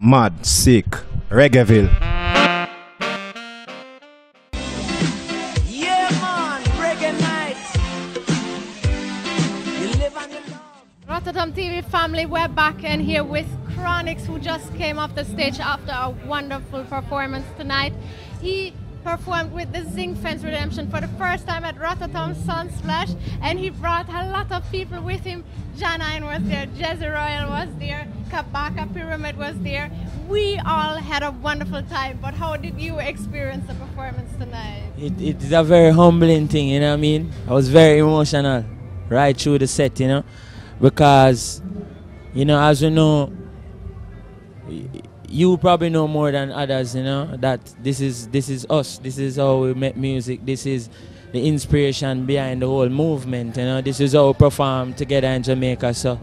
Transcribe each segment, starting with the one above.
Mad, Sick, Reggaeville. Yeah, man, reggae nights. You live and you love. Rototom TV family, we're back and here with Chronixx, who just came off the stage after a wonderful performance tonight. He performed with the Zinc Fence Redemption for the first time at Rototom Sunsplash, and he brought a lot of people with him. Janine was there, Jezzy Royal was there, Kabaka Pyramid was there. We all had a wonderful time, but how did you experience the performance tonight? It is a very humbling thing, you know what I mean? I was very emotional right through the set, you know, because, you know, as we know, you probably know more than others, you know, that this is us. This is how we make music. This is the inspiration behind the whole movement, you know. This is how we perform together in Jamaica. So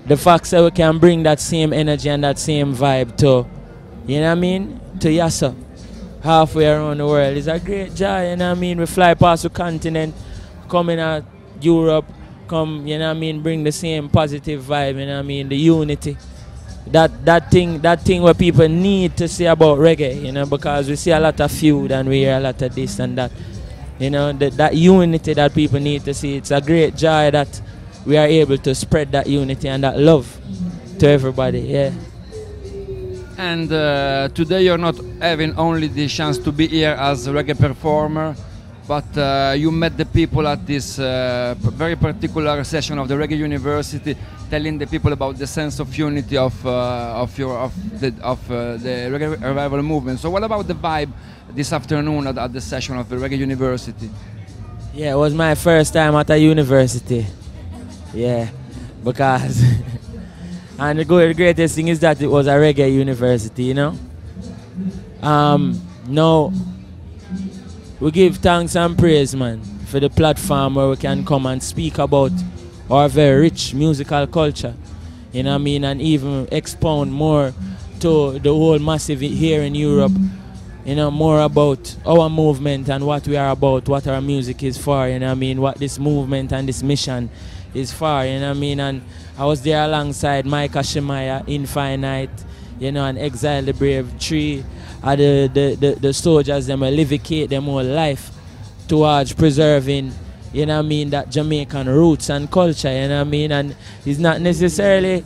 the fact that we can bring that same energy and that same vibe to, you know what I mean, to Yassa, halfway around the world is a great joy, you know what I mean. We fly past the continent, come in Europe, come, you know what I mean, bring the same positive vibe, you know what I mean, the unity. That thing where people need to say about reggae, you know, because we see a lot of feud and we hear a lot of this and that. You know, that unity that people need to see. It's a great joy that we are able to spread that unity and that love to everybody, yeah. And today you're not having only the chance to be here as a reggae performer, but you met the people at this very particular session of the Reggae University, telling the people about the sense of unity of the reggae revival movement. So what about the vibe this afternoon at the session of the Reggae University? Yeah, it was my first time at a university. Yeah, because and the greatest thing is that it was a reggae university, you know. Now we give thanks and praise, man, for the platform where we can come and speak about our very rich musical culture, you know what I mean, and even expound more to the whole massive here in Europe, you know, more about our movement and what we are about, what our music is for, you know what I mean, what this movement and this mission is for, you know what I mean. And I was there alongside Micah Shemaya, Infinite, you know, and Exile the Brave, Tree, the soldiers, them will livicate them whole life towards preserving, you know what I mean, that Jamaican roots and culture, you know what I mean. And it's not necessarily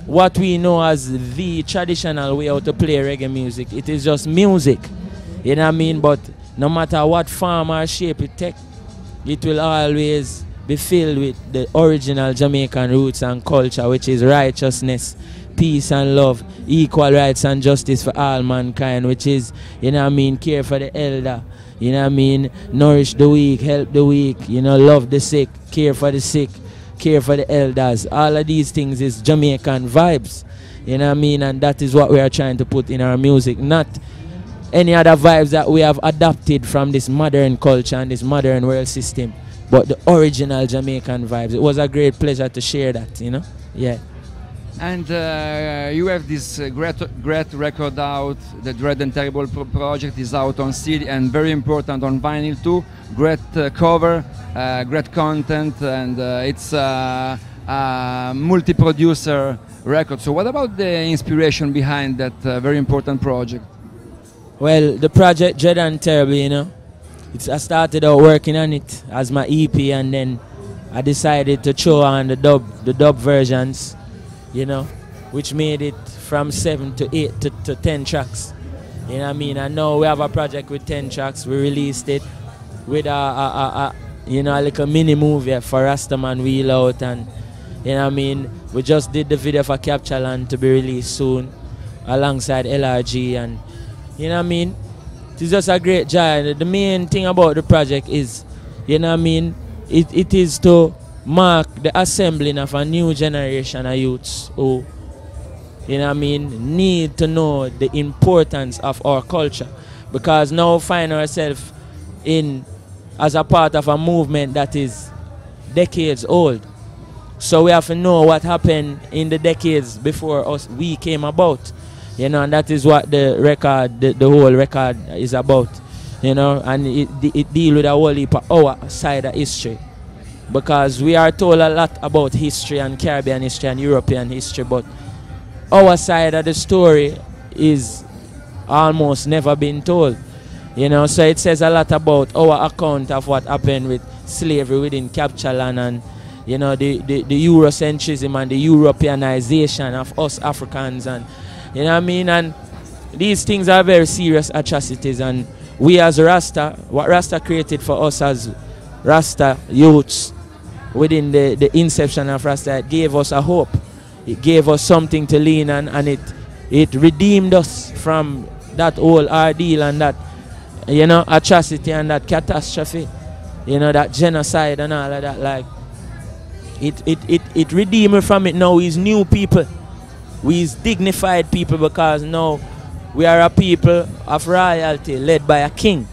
what we know as the traditional way how to play reggae music. It is just music, you know what I mean. But no matter what form or shape it takes, it will always be filled with the original Jamaican roots and culture, which is righteousness, peace and love, equal rights and justice for all mankind, which is, you know what I mean, care for the elder, you know what I mean, nourish the weak, help the weak, you know, love the sick, care for the sick, care for the elders. All of these things is Jamaican vibes, you know what I mean, and that is what we are trying to put in our music, not any other vibes that we have adopted from this modern culture and this modern world system, but the original Jamaican vibes. It was a great pleasure to share that, you know, yeah. And you have this great record out. The Dread and Terrible project is out on CD and very important on vinyl too. Great cover, great content, and it's a multi-producer record. So what about the inspiration behind that very important project? Well, the Project Jaron Terrible, you know, I started out working on it as my EP, and then I decided to throw on the dub versions, you know, which made it from 7 to 8 to 10 tracks. You know what I mean? And now we have a project with 10 tracks. We released it with a little mini movie for Rasta Man Wheel Out, and you know what I mean? We just did the video for Capture Land to be released soon alongside LRG, and you know what I mean? It's just a great joy. The main thing about the project is, you know what I mean, it is to mark the assembling of a new generation of youths who, you know what I mean, need to know the importance of our culture, because now we find ourselves as a part of a movement that is decades old. So we have to know what happened in the decades before we came about, you know, and that is what the record, the whole record is about, you know, and it deals with a whole heap of our side of history. Because we are told a lot about history and Caribbean history and European history, but our side of the story is almost never been told. You know, so it says a lot about our account of what happened with slavery within capture land and, you know, the Eurocentrism and the Europeanization of us Africans, and, you know what I mean? And these things are very serious atrocities, and we as Rasta, what Rasta created for us as Rasta youths within the inception of Rasta, it gave us a hope. It gave us something to lean on, and it redeemed us from that whole ordeal and that, you know, atrocity and that catastrophe, you know, that genocide and all of that. Like, it redeemed me from it. Now we's new people. We's dignified people, because now we are a people of royalty led by a king.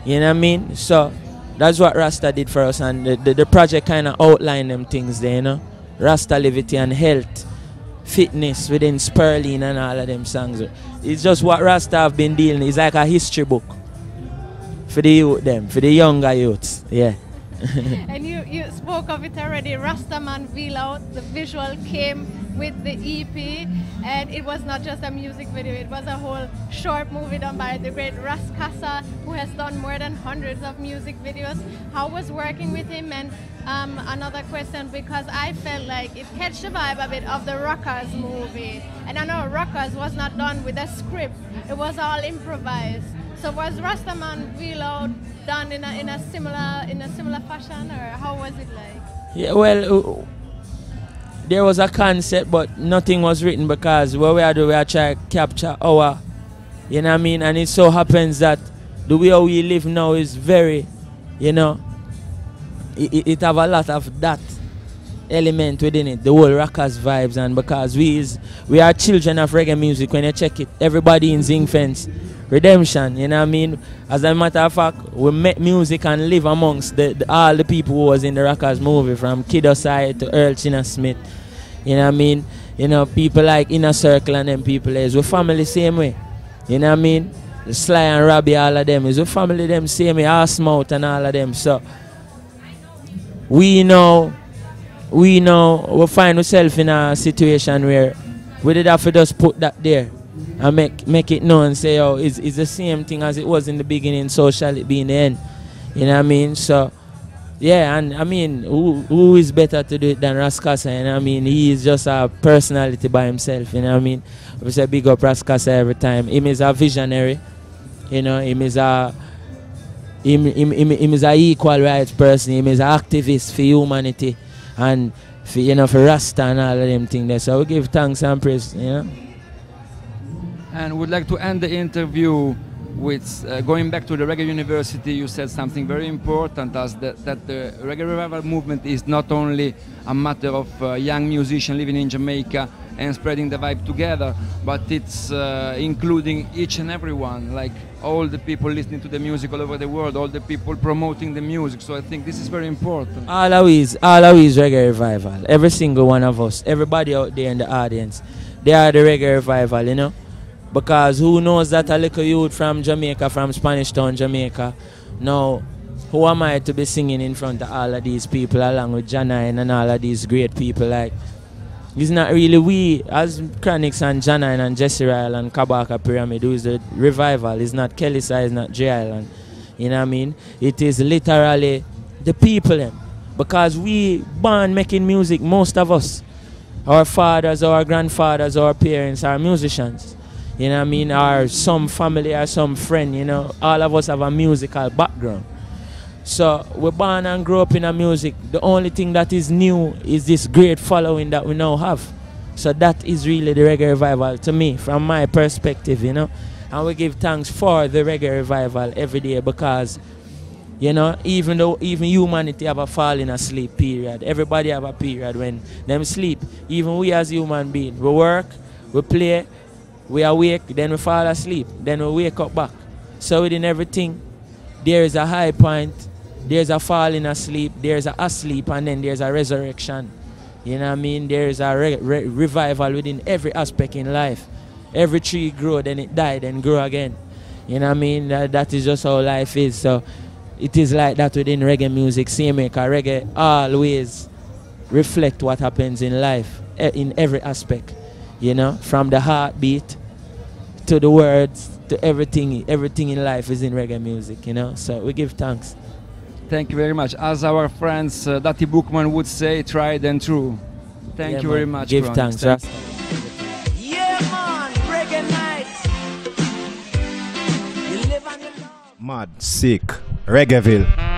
You know what I mean? So that's what Rasta did for us, and the project kind of outlined them things there, you know. Rasta Livity and health, fitness within Sperling and all of them songs. It's just what Rasta have been dealing. It's like a history book for the youth, for the younger youths. Yeah. And you spoke of it already. Rastaman Villa, the visual came with the EP, and it was not just a music video, it was a whole short movie done by the great Bedrest Casa, who has done more than hundreds of music videos. How was working with him? And another question, because I felt like it catch the vibe a bit of the Rockers movie, and I know Rockers was not done with a script, it was all improvised. So was Rastaman Villa done in a similar fashion, or how was it like? Yeah, well, there was a concept, but nothing was written, because what we are doing, we are trying to capture our, you know what I mean? And it so happens that the way we live now is very, you know, it have a lot of that element within it, the whole rockers vibes, and because we are children of reggae music. When you check it, everybody in Zinc Fence, redemption, you know what I mean? As a matter of fact, we make music and live amongst all the people who was in the rockers movie, from Kiddo Side to Earl China Smith, you know what I mean? You know, people like Inner Circle and them people is we family same way, you know what I mean? The Sly and Robbie, all of them is we family them same way, Arsmouth and all of them. So we know we find ourselves in a situation where we did have to just put that there and make it known and say, oh, it's the same thing as it was in the beginning, so shall it be in the end. You know what I mean? So yeah, and I mean, who is better to do it than Raskasa? You know what I mean? He is just a personality by himself, you know what I mean? We say big up Raskasa every time. Him is a visionary, you know, him is a equal rights person, him is an activist for humanity and for, you know, for Rasta and all of them things there. So we give thanks and praise, you know. And would like to end the interview with going back to the Reggae University. You said something very important, as that the Reggae Revival movement is not only a matter of young musicians living in Jamaica and spreading the vibe together, but it's including each and everyone, like all the people listening to the music all over the world, all the people promoting the music. So I think this is very important. Always Reggae Revival. Every single one of us, everybody out there in the audience, they are the Reggae Revival, you know. Because who knows that a little youth from Jamaica, from Spanish Town, Jamaica, now who am I to be singing in front of all of these people along with Janine and all of these great people? Like, it's not really we as Chronixx and Janine and Jesse Ryle and Kabaka Pyramid who is the revival. It's not Kelly Sai, it's not J Island. You know what I mean? It is literally the people them. Because we born making music, most of us. Our fathers, our grandfathers, our parents are musicians. You know what I mean? Or some family or some friend, you know. All of us have a musical background. So we're born and grow up in a music. The only thing that is new is this great following that we now have. So that is really the Reggae Revival to me, from my perspective, you know. And we give thanks for the Reggae Revival every day, because, you know, even humanity have a falling asleep period. Everybody have a period when them sleep. Even we as human beings, we work, we play, we awake, then we fall asleep, then we wake up back. So within everything, there is a high point, there's a falling asleep, there's a asleep, and then there's a resurrection. You know what I mean? There's a revival within every aspect in life. Every tree grow, then it die, then grow again. You know what I mean? That is just how life is. So it is like that within reggae music. Same way, because reggae always reflect what happens in life, in every aspect. You know, from the heartbeat to the words to everything in life is in reggae music, you know. So we give thanks. Thank you very much. As our friends Dati Bookman would say, tried and true. Thank you very much. Give Chronixx. thanks, Rasta. Yeah, man, reggae nights. You live and you love. Mad, sick, Reggaeville.